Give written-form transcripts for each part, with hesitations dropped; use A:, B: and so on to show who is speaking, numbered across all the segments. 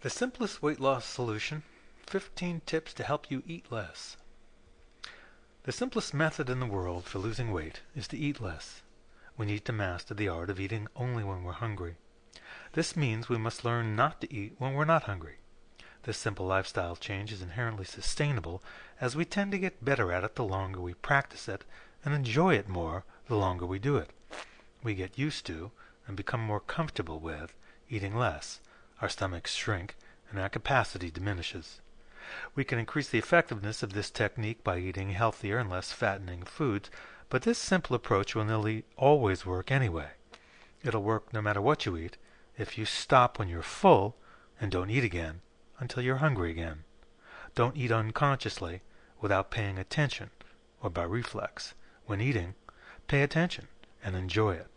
A: The simplest weight loss solution, 15 tips to help you eat less. The simplest method in the world for losing weight is to eat less. We need to master the art of eating only when we're hungry. This means we must learn not to eat when we're not hungry. This simple lifestyle change is inherently sustainable as we tend to get better at it the longer we practice it and enjoy it more the longer we do it. We get used to and become more comfortable with eating less. Our stomachs shrink and our capacity diminishes. We can increase the effectiveness of this technique by eating healthier and less fattening foods, but this simple approach will nearly always work anyway. It'll work no matter what you eat if you stop when you're full and don't eat again until you're hungry again. Don't eat unconsciously without paying attention or by reflex. When eating, pay attention and enjoy it.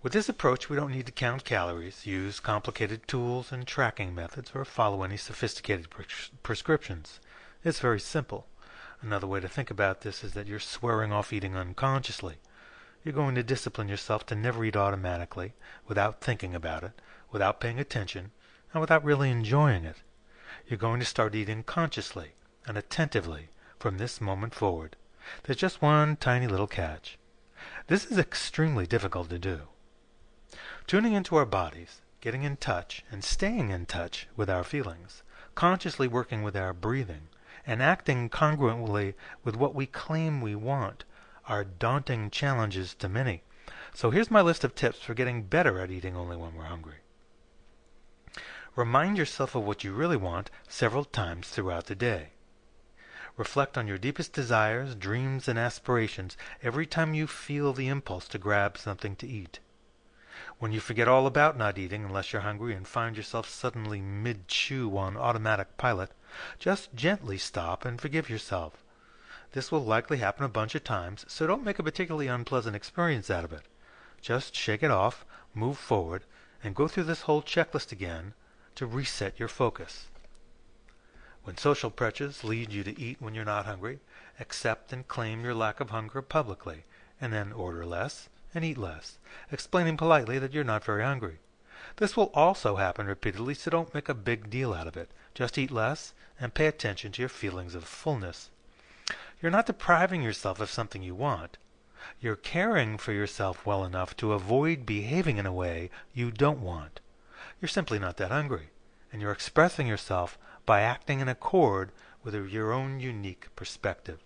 A: With this approach, we don't need to count calories, use complicated tools and tracking methods, or follow any sophisticated prescriptions. It's very simple. Another way to think about this is that you're swearing off eating unconsciously. You're going to discipline yourself to never eat automatically, without thinking about it, without paying attention, and without really enjoying it. You're going to start eating consciously and attentively from this moment forward. There's just one tiny little catch. This is extremely difficult to do. Tuning into our bodies, getting in touch and staying in touch with our feelings, consciously working with our breathing, and acting congruently with what we claim we want are daunting challenges to many. So here's my list of tips for getting better at eating only when we're hungry. Remind yourself of what you really want several times throughout the day. Reflect on your deepest desires, dreams, and aspirations every time you feel the impulse to grab something to eat. When you forget all about not eating unless you're hungry and find yourself suddenly mid-chew on automatic pilot, just gently stop and forgive yourself. This will likely happen a bunch of times, so don't make a particularly unpleasant experience out of it. Just shake it off, move forward, and go through this whole checklist again to reset your focus. When social pressures lead you to eat when you're not hungry, accept and claim your lack of hunger publicly, and then order less and eat less, explaining politely that you're not very hungry. This will also happen repeatedly, so don't make a big deal out of it. Just eat less and pay attention to your feelings of fullness. You're not depriving yourself of something you want. You're caring for yourself well enough to avoid behaving in a way you don't want. You're simply not that hungry, and you're expressing yourself by acting in accord with your own unique perspective.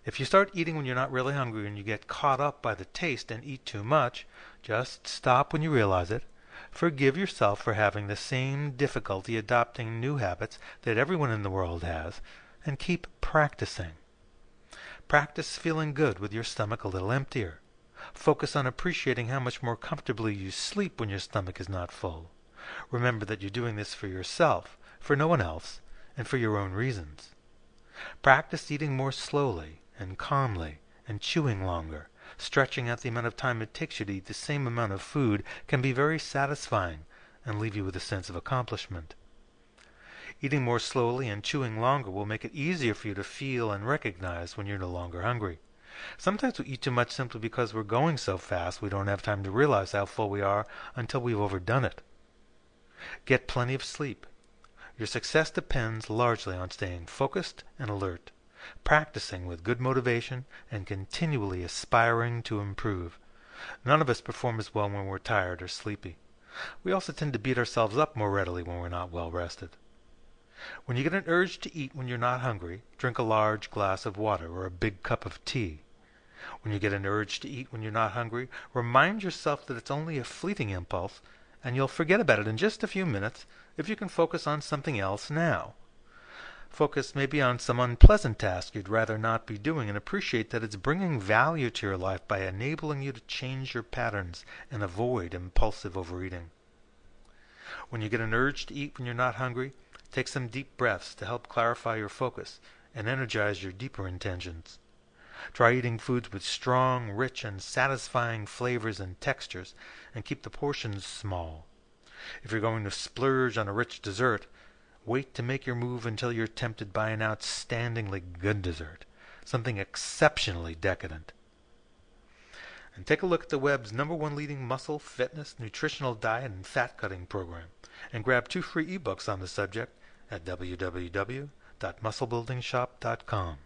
A: If you start eating when you're not really hungry and you get caught up by the taste and eat too much, just stop when you realize it. Forgive yourself for having the same difficulty adopting new habits that everyone in the world has, and keep practicing. Practice feeling good with your stomach a little emptier. Focus on appreciating how much more comfortably you sleep when your stomach is not full. Remember that you're doing this for yourself, for no one else, and for your own reasons. Practice eating more slowly and calmly and chewing longer. Stretching out the amount of time it takes you to eat the same amount of food can be very satisfying and leave you with a sense of accomplishment. Eating more slowly and chewing longer will make it easier for you to feel and recognize when you're no longer hungry. Sometimes we eat too much simply because we're going so fast we don't have time to realize how full we are until we've overdone it. Get plenty of sleep. Your success depends largely on staying focused and alert, practicing with good motivation, and continually aspiring to improve. None of us perform as well when we're tired or sleepy. We also tend to beat ourselves up more readily when we're not well rested. When you get an urge to eat when you're not hungry, drink a large glass of water or a big cup of tea. When you get an urge to eat when you're not hungry, remind yourself that it's only a fleeting impulse, and you'll forget about it in just a few minutes if you can focus on something else now. Focus maybe on some unpleasant task you'd rather not be doing, and appreciate that it's bringing value to your life by enabling you to change your patterns and avoid impulsive overeating. When you get an urge to eat when you're not hungry, take some deep breaths to help clarify your focus and energize your deeper intentions. Try eating foods with strong, rich, and satisfying flavors and textures, and keep the portions small. If you're going to splurge on a rich dessert, wait to make your move until you're tempted by an outstandingly good dessert, something exceptionally decadent. And take a look at the web's #1 leading muscle, fitness, nutritional diet, and fat-cutting program. and grab 2 free ebooks on the subject at www.musclebuildingshop.com.